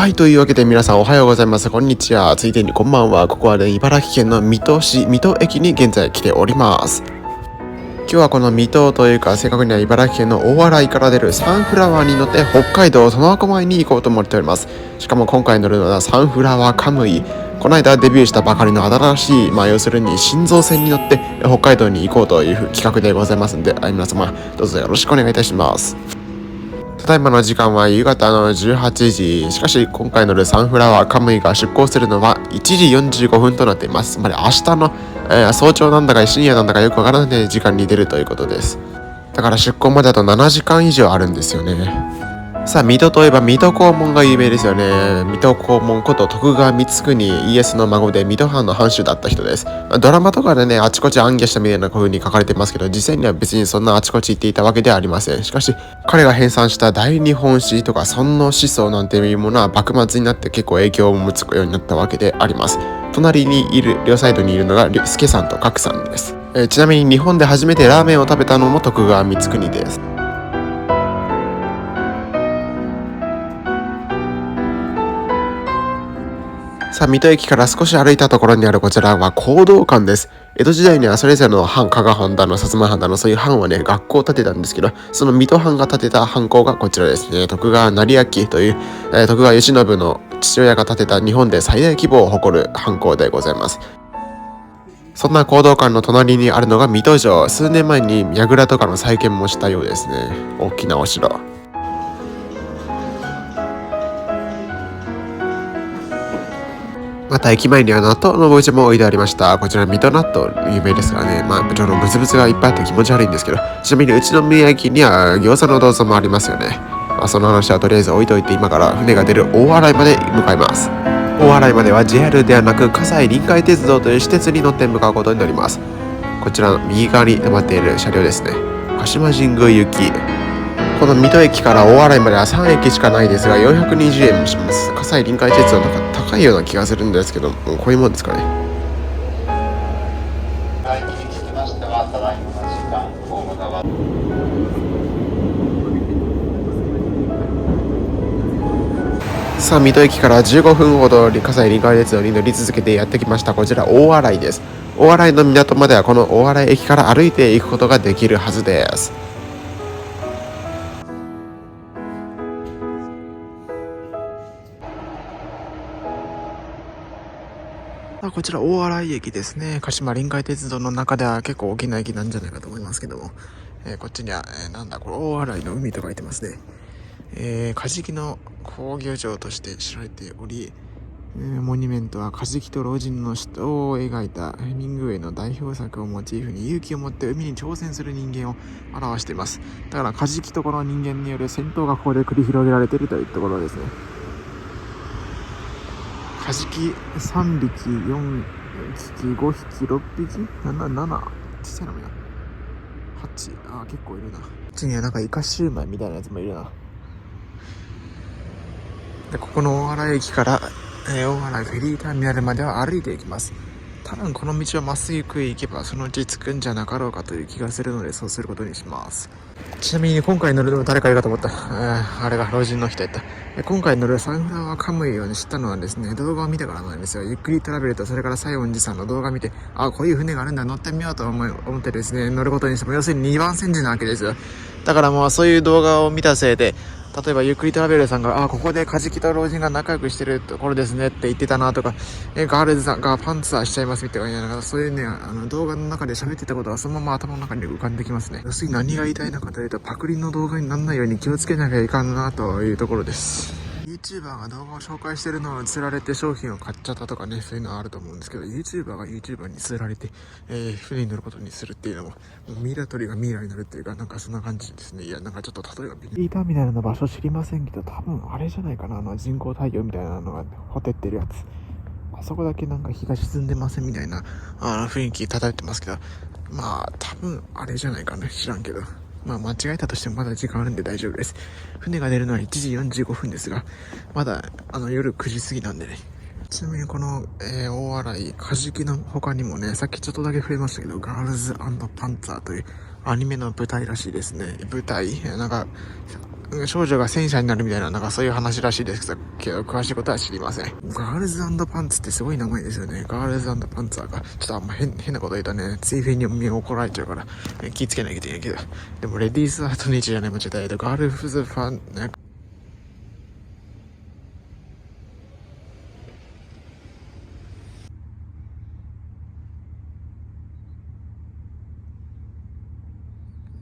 はい、というわけで皆さんおはようございます。こんにちは。ついでにこんばんは。ここはね、茨城県の水戸市、水戸駅に現在来ております。今日はこの水戸というか、正確には茨城県の大洗から出るサンフラワーに乗って北海道苫小牧に行こうと思っております。しかも今回乗るのはサンフラワーカムイ。この間デビューしたばかりの新しい、要するに新造船に乗って北海道に行こうという企画でございますので、皆様どうぞよろしくお願いいたします。ただいまの時間は夕方の18時。しかし今回乗るサンフラワーカムイが出港するのは1時45分となっています。つまり明日の、早朝なんだか深夜なんだかよくわからない時間に出るということです。だから出港まであと7時間以上あるんですよね。さあ、水戸といえば水戸黄門が有名ですよね。水戸黄門こと徳川光圀、家康の孫で水戸藩の藩主だった人です。ドラマとかでね、あちこち暗記したみたいな風に書かれてますけど、実際には別にそんなあちこち行っていたわけではありません。しかし、彼が編纂した大日本史とか尊王思想なんていうものは幕末になって結構影響を持つようになったわけであります。隣にいる、両サイドにいるのが助さんと角さんです。ちなみに日本で初めてラーメンを食べたのも徳川光圀です。さあ、水戸駅から少し歩いたところにあるこちらは講道館です。江戸時代にはそれぞれの藩、加賀藩だの、薩摩藩だの、そういう藩はね、学校を建てたんですけど、その水戸藩が建てた藩校がこちらですね。徳川斉昭という、徳川慶喜の父親が建てた日本で最大規模を誇る藩校でございます。そんな講道館の隣にあるのが水戸城。数年前に櫓とかの再建もしたようですね。大きなお城。また駅前には納豆のお家も置いてありました。こちら水戸納豆有名ですからね。ちょっとブツブツがいっぱいあって気持ち悪いんですけど、ちなみに宇都宮駅には餃子の銅像もありますよね。その話はとりあえず置いといて、今から船が出る大洗まで向かいます。大洗までは JR ではなく葛西臨海鉄道という私鉄に乗って向かうことになります。こちらの右側に止まっている車両ですね。鹿島神宮行き。この水戸駅から大洗までは3駅しかないですが420円もします。葛西臨海鉄道の方が高いような気がするんですけど、こういうもんですかね。さあ、水戸駅から15分ほど葛西臨海鉄道に乗り続けてやってきました。こちら大洗です。大洗の港まではこの大洗駅から歩いていくことができるはずです。こちら大洗駅ですね。鹿島臨海鉄道の中では結構大きな駅なんじゃないかと思いますけども、こっちには、これ大洗の海と書いてますね。カジキの工業場として知られており、モニュメントはカジキと老人の死闘を描いたヘミングウェイの代表作をモチーフに勇気を持って海に挑戦する人間を表しています。だからカジキとこの人間による戦闘がここで繰り広げられているというところですね。カジキ3匹、4匹、5匹、6匹、7、ちっちゃいのもや。8、結構いるな。こっちにはイカシューマイみたいなやつもいるな。で、ここの大洗駅から、大洗フェリーターミナルまでは歩いていきます。多分この道をまっすぐ行けばそのうち着くんじゃなかろうかという気がするので、そうすることにします。ちなみに今回乗るのは誰かいるかと思った。あれが老人の人やった。今回乗るサンフラワーカムイを知ったのはですね、動画を見てからなんですよ。ゆっくりトラベルと、それから西園寺さんの動画を見て、こういう船があるんだ、乗ってみようと思ってですね、乗ることにしても、要するに2番煎じなわけですよ。だからもうそういう動画を見たせいで、例えばゆっくりトラベルさんがここでカジキと老人が仲良くしてるところですねって言ってたなとか、ガールズさんがパンツァーしちゃいますみたいな、そういうね、動画の中で喋ってたことがそのまま頭の中に浮かんできますね。要するに何が言いたいのかというと、パクリの動画にならないように気をつけなきゃいかんなというところです。YouTuber が動画を紹介してるのを釣られて商品を買っちゃったとかね、そういうのはあると思うんですけど、 YouTuber が YouTuber に釣られて、船に乗ることにするっていうのも、ミイラ取りがミイラになるっていうか、そんな感じですね。いや、ちょっと例えばビリーターミナルの場所知りませんけど、多分あれじゃないかな、人工太陽みたいなのがほてってるやつ。あそこだけ日が沈んでませんみたいな雰囲気漂ってますけど、多分あれじゃないかな、知らんけど。間違えたとしてもまだ時間あるんで大丈夫です。船が出るのは1時45分ですが、まだ夜9時過ぎなんでね。ちなみにこの、大洗カジキの他にもね、さっきちょっとだけ触れましたけど、ガールズ&パンツァーというアニメの舞台らしいですね。舞台少女が戦車になるみたいな、なんかそういう話らしいですけど、詳しいことは知りません。ガールズ&パンツってすごい名前ですよね。ガールズ&パンツァーが。ちょっとあんま変なこと言うとね、ツイフェに怒られちゃうから、気ぃつけなきゃいけないけど。でも、レディースアートニーチじゃない、間違えた。ガールズファン、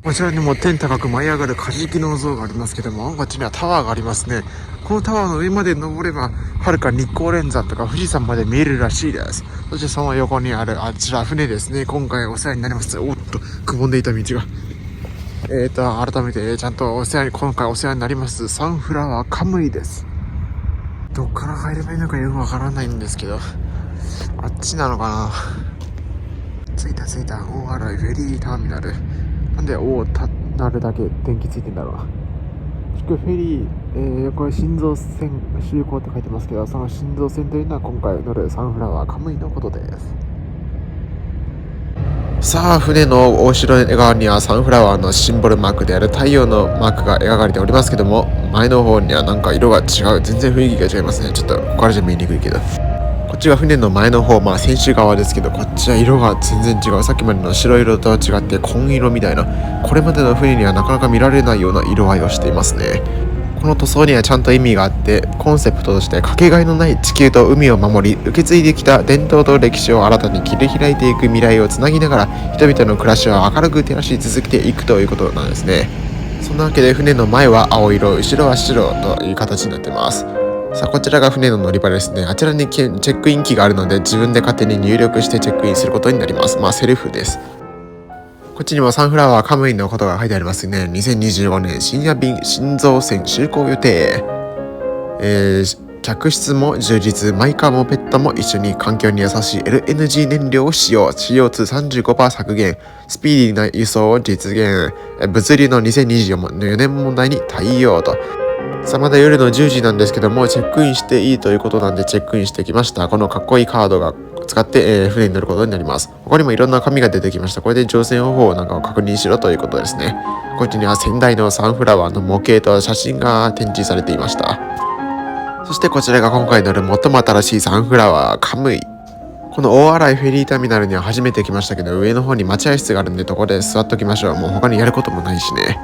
こちらにも天高く舞い上がるカジキの像がありますけども、こっちにはタワーがありますね。このタワーの上まで登れば、はるか日光連山とか富士山まで見えるらしいです。そしてその横にあるあちら船ですね。今回お世話になります。おっと、くぼんでいた道が。改めて、ちゃんと今回お世話になります、サンフラワーカムイです。どっから入ればいいのかよくわからないんですけど、あっちなのかな。着いた。大洗フェリーターミナル。なんでなるだけ電気ついてんだろう。フェリー、これ心臓線就航って書いてますけど、その心臓線というのは今回乗るサンフラワーカムイのことです。さあ、船の大城側にはサンフラワーのシンボルマークである太陽のマークが描かれておりますけども、前の方にはなんか色が違う。全然雰囲気が違いますね。ちょっとここからじゃ見えにくいけど、こっちが船の前の方、船首側ですけど、こっちは色が全然違う。さっきまでの白色とは違って紺色みたいな、これまでの船にはなかなか見られないような色合いをしていますね。この塗装にはちゃんと意味があって、コンセプトとしてかけがえのない地球と海を守り、受け継いできた伝統と歴史を新たに切り開いていく未来をつなぎながら、人々の暮らしを明るく照らし続けていくということなんですね。そんなわけで船の前は青色、後ろは白という形になっています。さあ、こちらが船の乗り場ですね。あちらにチェックイン機があるので、自分で勝手に入力してチェックインすることになります。セルフです。こっちにもサンフラワーカムイのことが書いてありますね。2025年深夜便新造船就航予定。客室も充実、マイカーもペットも一緒に環境に優しい LNG 燃料を使用、 CO235% 削減、スピーディーな輸送を実現、物流の2024年問題に対応と。さあ、まだ夜の10時なんですけども、チェックインしていいということなんでチェックインしてきました。このかっこいいカードが使って、船に乗ることになります。他にもいろんな紙が出てきました。これで乗船方法なんかを確認しろということですね。こっちには仙台のサンフラワーの模型と写真が展示されていました。そしてこちらが今回乗る最も新しいサンフラワーカムイ。この大洗フェリーターミナルには初めて来ましたけど、上の方に待合室があるんで、ここで座っときましょう。もう他にやることもないしね。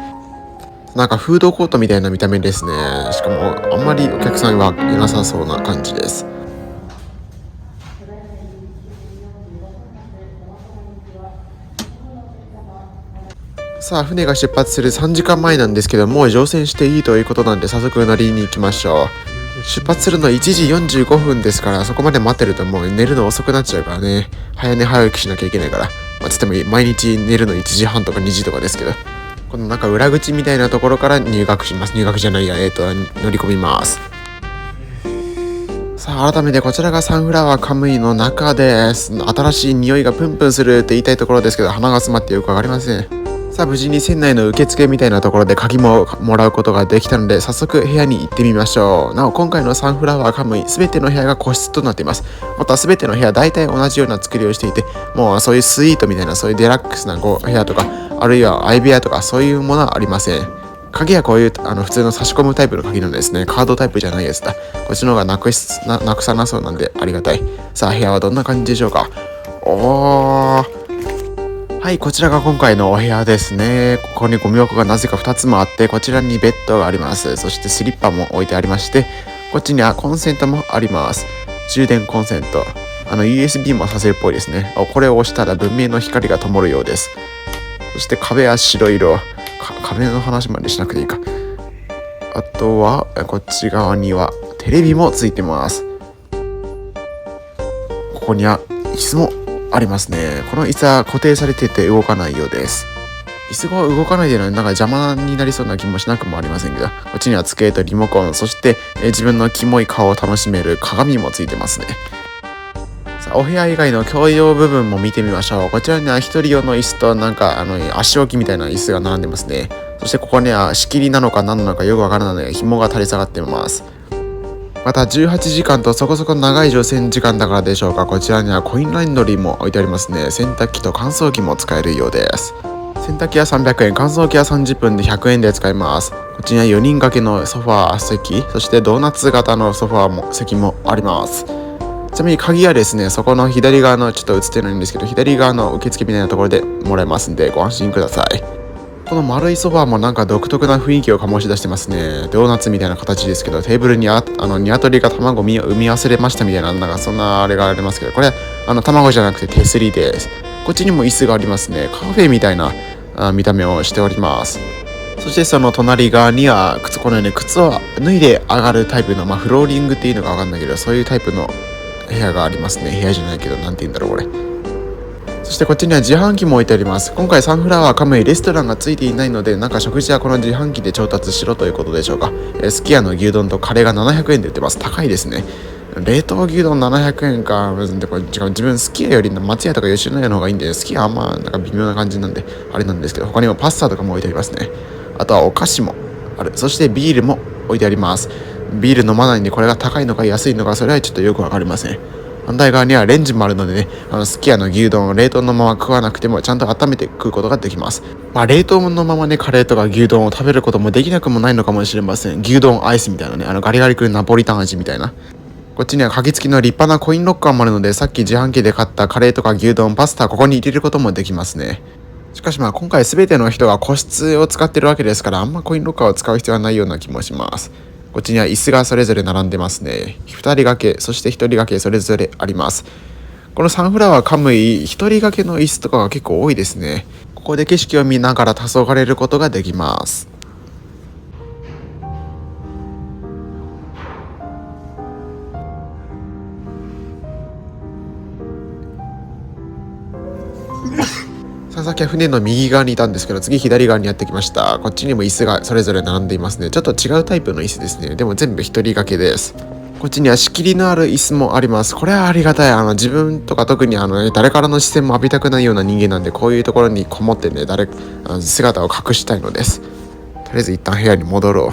なんかフードコートみたいな見た目ですね。しかもあんまりお客さんはいなさそうな感じです。さあ、船が出発する3時間前なんですけども、乗船していいということなんで早速乗りに行きましょう。出発するの1時45分ですから、そこまで待ってるともう寝るの遅くなっちゃうからね。早寝早起きしなきゃいけないから。つっても毎日寝るの1時半とか2時とかですけど、このなんか裏口みたいなところから入学します。乗り込みます。さあ、改めてこちらがサンフラワーカムイの中です。新しい匂いがプンプンするって言いたいところですけど、鼻が詰まってよくわかりません。さあ、無事に船内の受付みたいなところで鍵ももらうことができたので、早速部屋に行ってみましょう。なお、今回のサンフラワーカムイ、すべての部屋が個室となっています。またすべての部屋大体同じような作りをしていて、もうそういうスイートみたいな、そういうデラックスな部屋とか、あるいは相部屋とか、そういうものはありません。鍵はこういう普通の差し込むタイプの鍵なんですね。カードタイプじゃないやつだ。こっちの方がなくさなそうなんでありがたい。さあ、部屋はどんな感じでしょうか。はい、こちらが今回のお部屋ですね。ここにゴミ箱がなぜか2つもあって、こちらにベッドがあります。そしてスリッパも置いてありまして、こっちにはコンセントもあります。充電コンセント。USB もさせるっぽいですね。これを押したら文明の光が灯るようです。そして壁は白色。壁の話までしなくていいか。あとは、こっち側にはテレビもついてます。ここには椅子もありますね。この椅子は固定されてて動かないようです。椅子が動かないでなんか邪魔になりそうな気もしなくもありませんけど、こっちには机とリモコン、そして自分のキモい顔を楽しめる鏡もついてますね。さあ、お部屋以外の共用部分も見てみましょう。こちらには一人用の椅子となんか足置きみたいな椅子が並んでますね。そしてここには仕切りなのか何なのかよくわからない紐が垂れ下がっています。また18時間とそこそこ長い乗船時間だからでしょうか、こちらにはコインランドリーも置いてありますね。洗濯機と乾燥機も使えるようです。洗濯機は300円、乾燥機は30分で100円で使えます。こっちには4人掛けのソファー席、そしてドーナツ型のソファーも席もあります。ちなみに鍵はですね、そこの左側のちょっと映ってないんですけど、左側の受付みたいなところでもらえますんでご安心ください。この丸いソファーもなんか独特な雰囲気を醸し出してますね。ドーナツみたいな形ですけど、テーブルにニワトリが卵を産み忘れましたみたいな、なんかそんなあれがありますけど、これ卵じゃなくて手すりです。こっちにも椅子がありますね。カフェみたいな見た目をしております。そしてその隣側にはこのように靴を脱いで上がるタイプの、フローリングっていうのが分かんないけど、そういうタイプの部屋がありますね。部屋じゃないけど、なんて言うんだろうこれ。そしてこっちには自販機も置いてあります。今回サンフラワーカムイレストランがついていないので、なんか食事はこの自販機で調達しろということでしょうか。すき家の牛丼とカレーが700円で売ってます。高いですね。冷凍牛丼700円か。でこれ自分すき家より松屋とか吉野家の方がいいんで、すき家はなんか微妙な感じなんであれなんですけど、他にもパスタとかも置いてありますね。あとはお菓子もある。そしてビールも置いてあります。ビール飲まないんで、これが高いのか安いのかそれはちょっとよくわかりません。反対側にはレンジもあるのでね、すき家の牛丼を冷凍のまま食わなくてもちゃんと温めて食うことができます。冷凍のままね、カレーとか牛丼を食べることもできなくもないのかもしれません。牛丼アイスみたいなね、ガリガリ君ナポリタン味みたいな。こっちには鍵付きの立派なコインロッカーもあるので、さっき自販機で買ったカレーとか牛丼、パスタここに入れることもできますね。しかし今回全ての人が個室を使ってるわけですから、あんまコインロッカーを使う必要はないような気もします。こっちには椅子がそれぞれ並んでますね。2人掛け、そして1人掛けそれぞれあります。このサンフラワーカムイ、1人掛けの椅子とかが結構多いですね。ここで景色を見ながら黄昏ることができます。さっきは船の右側にいたんですけど、次左側にやってきました。こっちにも椅子がそれぞれ並んでいますね。ちょっと違うタイプの椅子ですね。でも全部一人掛けです。こっちには仕切りのある椅子もあります。これはありがたい。自分とか特に誰からの視線も浴びたくないような人間なんで、こういうところにこもってね、姿を隠したいのです。とりあえず一旦部屋に戻ろう。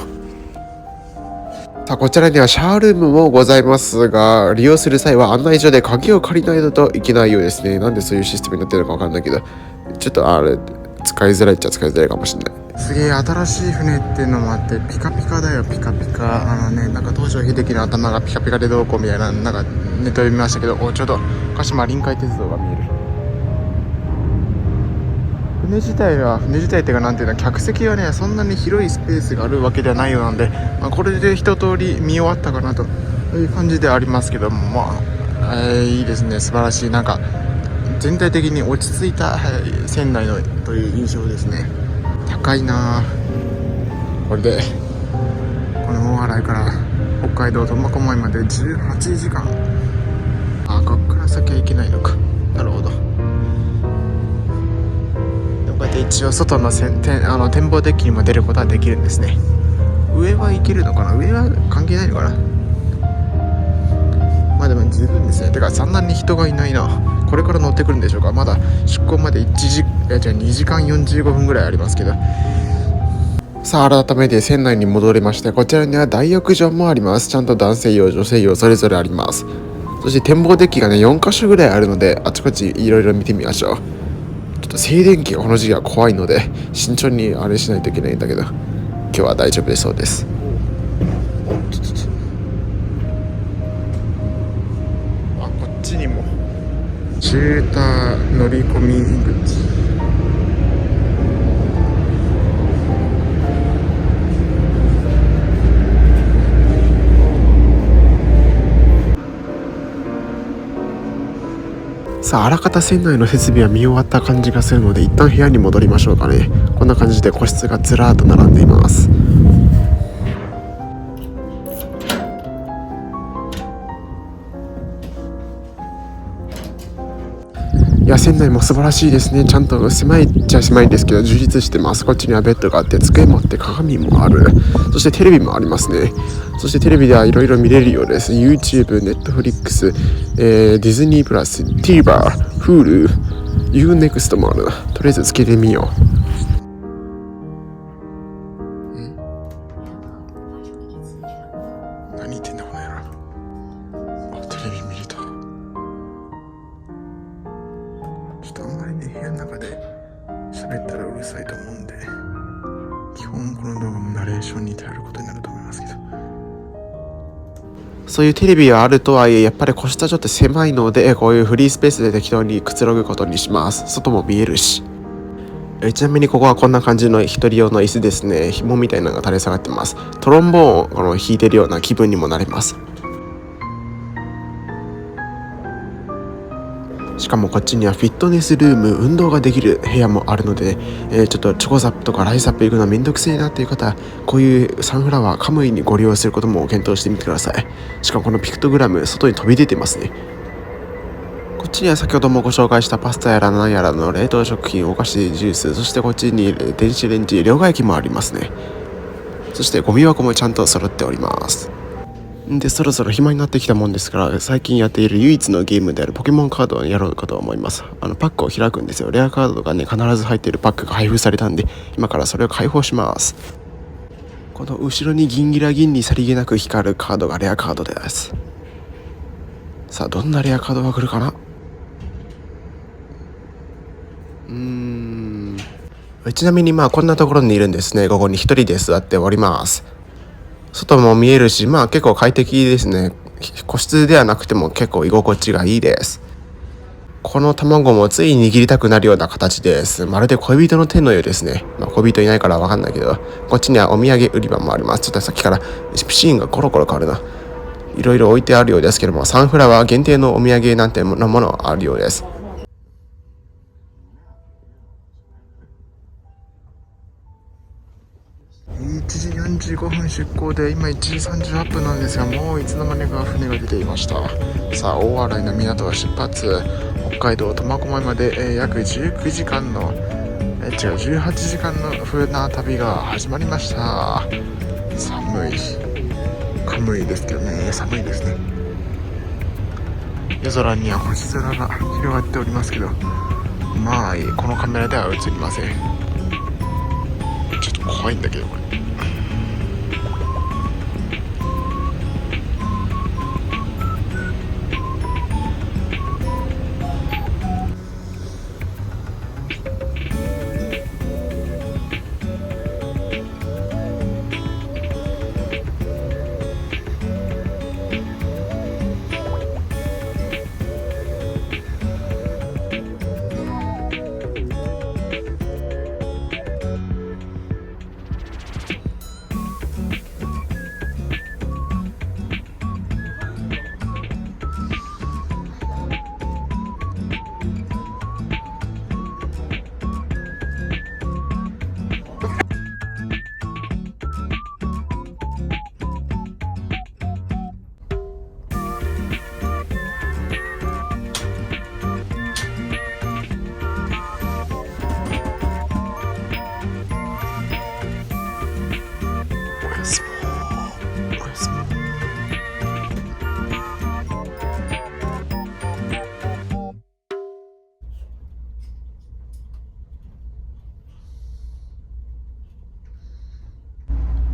さあ、こちらにはシャワールームもございますが、利用する際は案内所で鍵を借りないといけないようですね。なんでそういうシステムになってるのかわかんないけど、ちょっと使いづらいっちゃ使いづらいかもしれない。すげえ新しい船っていうのもあって、ピカピカだよ、ピカピカ。なんか東條英機の頭がピカピカでどうこうみたいな、なんかネットで見ましたけど、ちょうど鹿島臨海鉄道が見える。船自体っていうか、なんていうの、客席はね、そんなに広いスペースがあるわけではないようなんで、これで一通り見終わったかなという感じでありますけども、いいですね、素晴らしい。なんか全体的に落ち着いた船内のという印象ですね。高いな。これでこの大洗から北海道苫小牧まで18時間。こっから先は行けないのか。なるほど。でもこうやって一応外の展望デッキにも出ることはできるんですね。上は行けるのかな。上は関係ないのかな。でも十分ですね。てかそんなに人がいないな。これから乗ってくるんでしょうか。まだ出港まで2時間45分ぐらいありますけど。さあ、改めて船内に戻りまして、こちらには大浴場もあります。ちゃんと男性用女性用それぞれあります。そして展望デッキがね4箇所ぐらいあるので、あちこちいろいろ見てみましょう。ちょっと静電気がこの時期は怖いので慎重にあれしないといけないんだけど、今日は大丈夫そうです。こっちにもシューター乗り込み口。さあ、あらかた船内の設備は見終わった感じがするので、一旦部屋に戻りましょうかね。こんな感じで個室がずらーっと並んでいます。いや、船内も素晴らしいですね。ちゃんと狭いっちゃ狭いんですけど充実してます。こっちにはベッドがあって、机もあって、鏡もある。そしてテレビもありますね。そしてテレビではいろいろ見れるようです。 YouTube、Netflix、ディズニープラス、TVer、Hulu、Unext もあるな。とりあえずつけてみよう。何言ってんだこの野郎。テレビ見れた。ちょっとあんまりね、部屋の中で喋ったらうる動画もナレーションに頼ることになると思いますけど、そういうテレビはあるとはいえやっぱり個室はちょっと狭いので、こういうフリースペースで適当にくつろぐことにします。外も見えるし。ちなみにここはこんな感じの一人用の椅子ですね。紐みたいなのが垂れ下がってます。トロンボーンを弾いてるような気分にもなれます。しかもこっちにはフィットネスルーム、運動ができる部屋もあるので、ちょっとチョコザップとかライザップ行くのはめんどくせえなっていう方は、こういうサンフラワーカムイにご利用することも検討してみてください。しかもこのピクトグラム、外に飛び出てますね。こっちには先ほどもご紹介したパスタやら何やらの冷凍食品、お菓子、ジュース、そしてこっちに電子レンジ、両替機もありますね。そしてゴミ箱もちゃんと揃っております。で、そろそろ暇になってきたもんですから、最近やっている唯一のゲームであるポケモンカードをやろうかと思います。パックを開くんですよ。レアカードがね、必ず入っているパックが配布されたんで、今からそれを開放します。この後ろにギンギラギンにさりげなく光るカードがレアカードです。さあ、どんなレアカードが来るかな。ちなみにこんなところにいるんですね。ここに一人で座っております。外も見えるし、結構快適ですね。個室ではなくても結構居心地がいいです。この卵もつい握りたくなるような形です。まるで恋人の手のようですね。恋人いないからわかんないけど、こっちにはお土産売り場もあります。ちょっとさっきからシーンがコロコロ変わるな。いろいろ置いてあるようですけども、サンフラワー限定のお土産なんてものあるようです。1時45分出港で今1時38分なんですが、もういつの間にか船が出ていました。さあ、大洗の港は出発。北海道苫小牧まで、約19時間の18時間の船旅が始まりました。寒いですけどね、寒いですね。夜空には星空が広がっておりますけど、このカメラでは映りません。ちょっと怖いんだけどこれ。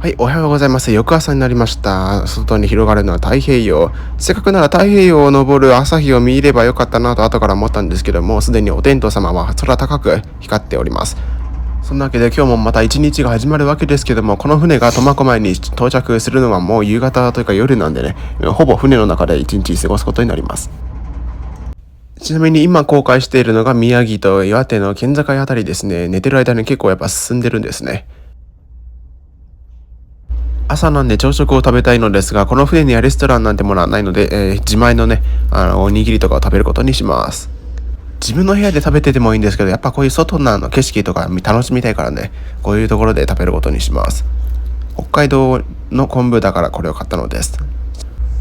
はい、おはようございます。翌朝になりました。外に広がるのは太平洋。せっかくなら太平洋を昇る朝日を見ればよかったなと後から思ったんですけども、すでにお天道様は空高く光っております。そんなわけで今日もまた一日が始まるわけですけども、この船が苫小牧に到着するのはもう夕方というか夜なんでね、ほぼ船の中で一日過ごすことになります。ちなみに今公開しているのが宮城と岩手の県境あたりですね。寝てる間に結構やっぱ進んでるんですね。朝なんで朝食を食べたいのですが、この船にはレストランなんてものはないので、自前のね、おにぎりとかを食べることにします。自分の部屋で食べててもいいんですけど、やっぱこういう外の景色とか楽しみたいからね、こういうところで食べることにします。北海道の昆布だからこれを買ったのです。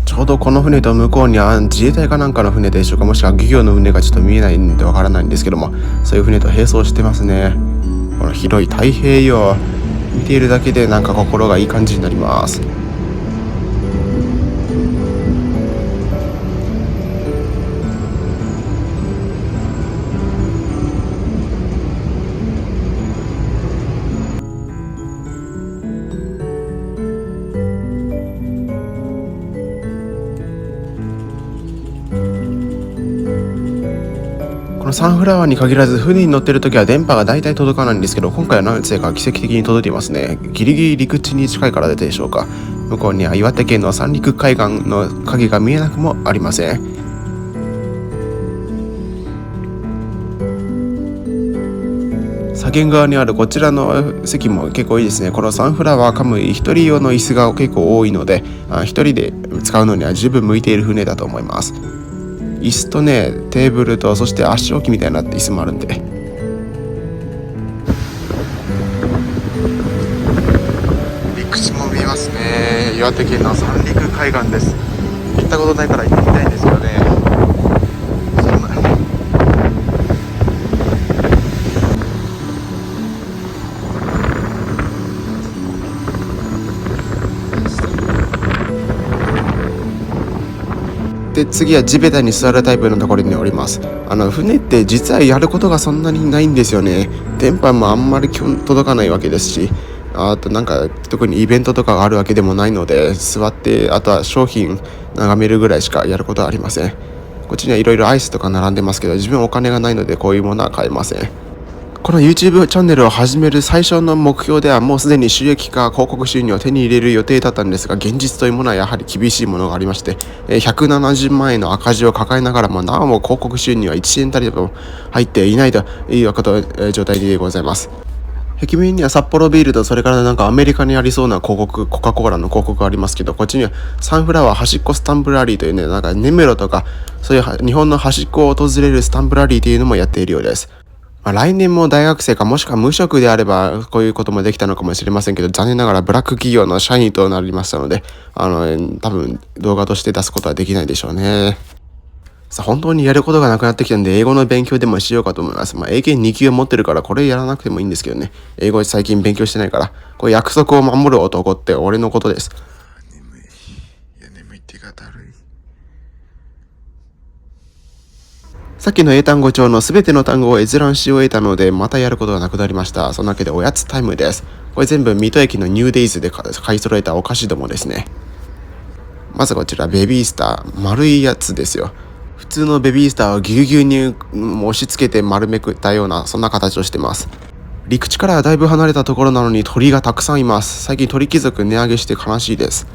ちょうどこの船と向こうには自衛隊かなんかの船でしょうか、もしくは漁業の船がちょっと見えないんでわからないんですけども、そういう船と並走してますね。この広い太平洋、見ているだけでなんか心がいい感じになります。ここのサンフラワーに限らず船に乗ってる時は電波が大体届かないんですけど、今回はなぜか奇跡的に届いていますね。ギリギリ陸地に近いからでしょうか。向こうには岩手県の三陸海岸の影が見えなくもありません。左舷側にあるこちらの席も結構いいですね。このサンフラワーカムイ一人用の椅子が結構多いので、一人で使うのには十分向いている船だと思います。椅子とね、テーブルと、そして足置きみたいな椅子もあるんで、陸地も見えますね。岩手県の三陸海岸です。行ったことないから行ってみたいんですけどね。で次は地べたに座るタイプのところにおります。船って実はやることがそんなにないんですよね。電波もあんまり届かないわけですし、あとなんか特にイベントとかがあるわけでもないので、座ってあとは商品眺めるぐらいしかやることはありません。こっちにはいろいろアイスとか並んでますけど、自分お金がないのでこういうものは買えません。この YouTube チャンネルを始める最初の目標ではもうすでに収益化広告収入を手に入れる予定だったんですが、現実というものはやはり厳しいものがありまして、170万円の赤字を抱えながらもなおも広告収入は1円たりとも入っていないという状態でございます。壁面には札幌ビールと、それからなんかアメリカにありそうな広告、コカ・コーラの広告がありますけど、こっちにはサンフラワー端っこスタンプラリーというね、なんか根室とかそういう日本の端っこを訪れるスタンプラリーというのもやっているようです。来年も大学生かもしくは無職であればこういうこともできたのかもしれませんけど、残念ながらブラック企業の社員となりましたので、多分動画として出すことはできないでしょうね。さあ、本当にやることがなくなってきたんで、英語の勉強でもしようかと思います。英検2級を持ってるからこれやらなくてもいいんですけどね。英語最近勉強してないから、これ約束を守る男って俺のことです。眠い。いや、眠いって言い方悪い。さっきの英単語帳のすべての単語を閲覧し終えたので、またやることがなくなりました。そんなわけでおやつタイムです。これ全部水戸駅のニューデイズで買い揃えたお菓子どもですね。まずこちらベビースター、丸いやつですよ。普通のベビースターをぎゅうぎゅうに押し付けて丸めくったような、そんな形をしてます。陸地からはだいぶ離れたところなのに鳥がたくさんいます。最近鳥貴族値上げして悲しいです。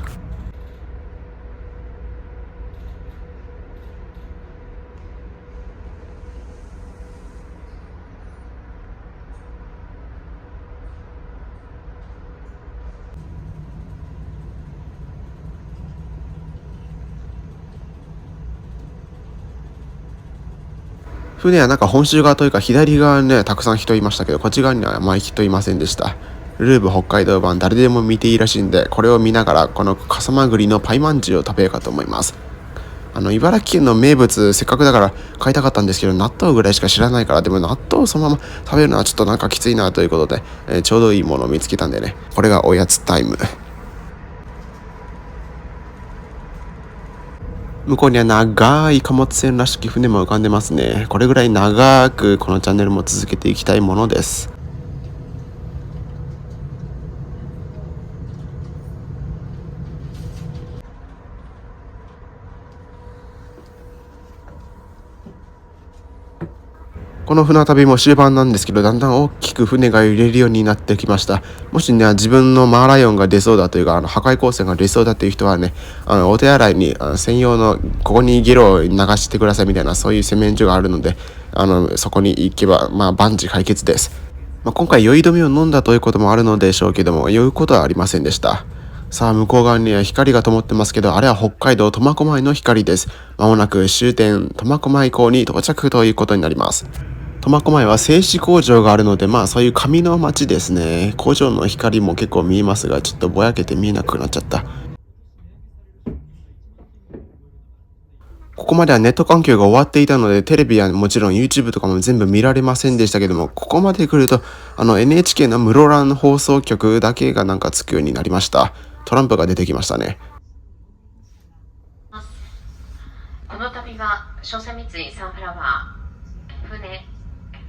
船はなんか本州側というか左側にね、たくさん人いましたけど、こっち側にはあまり人いませんでした。ルーブ北海道版誰でも見ていいらしいんで、これを見ながらこの笠間栗のパイまんじゅうを食べようかと思います。茨城県の名物、せっかくだから買いたかったんですけど、納豆ぐらいしか知らないから、でも納豆をそのまま食べるのはちょっとなんかきついなということで、ちょうどいいものを見つけたんでね、これがおやつタイム。向こうには長い貨物船らしき船も浮かんでますね。これぐらい長くこのチャンネルも続けていきたいものです。この船旅も終盤なんですけど、だんだん大きく船が揺れるようになってきました。もしね、自分のマーライオンが出そうだというか、破壊光線が出そうだという人はね、お手洗いに専用の、ここにゲロを流してくださいみたいな、そういう洗面所があるので、そこに行けば、万事解決です。今回酔い止めを飲んだということもあるのでしょうけども、酔うことはありませんでした。さあ、向こう側には光が灯ってますけど、あれは北海道苫小牧の光です。まもなく終点苫小牧港に到着ということになります。苫小牧は製紙工場があるので、そういう紙の街ですね。工場の光も結構見えますが、ちょっとぼやけて見えなくなっちゃった。ここまではネット環境が終わっていたので、テレビやもちろん YouTube とかも全部見られませんでしたけども、ここまで来ると、NHK の室蘭放送局だけがなんかつくようになりました。トランプが出てきましたね。この度は商船三井サンフラワー船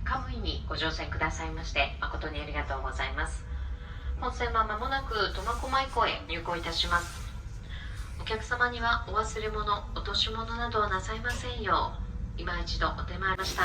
カムイにご乗船くださいまして誠にありがとうございます。本船は間もなく苫小牧港へ入港いたします。お客様にはお忘れ物、落とし物などをなさいませんよう今一度お手前ました。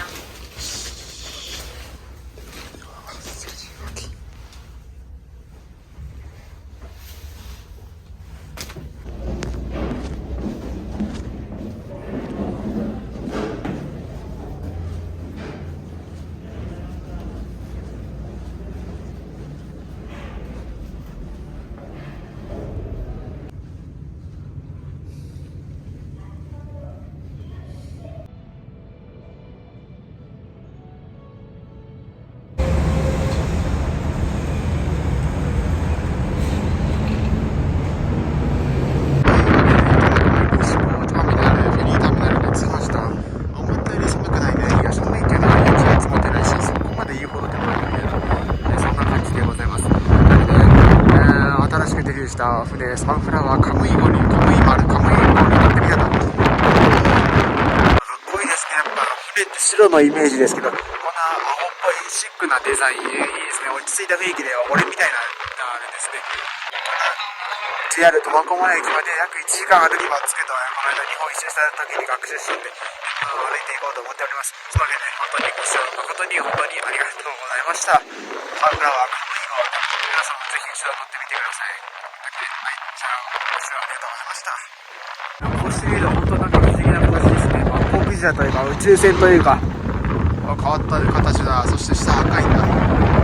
した船サンフラワーカムイ号にカムイ丸カムイ号に乗ってみたと。かっこいいですね。やっぱ船って白のイメージですけど、こんな青っぽいシックなデザインいいですね。落ち着いた雰囲気で俺みたいなあれですね。JR 苫小牧駅まで約1時間歩きますけど、この間日本一周した時に学習したんで、歩いていこうと思っております。そのわけで本当にご視聴誠に本当にありがとうございました。サンフラワーカムイ号、皆さんもぜひ一度乗ってみてください。はい、じゃあご視聴ありがとうございました。こうして見ると本当なんか不思議な形ですね。マッコウクジラというか宇宙船というか変わった形だ。そして下赤いんだ。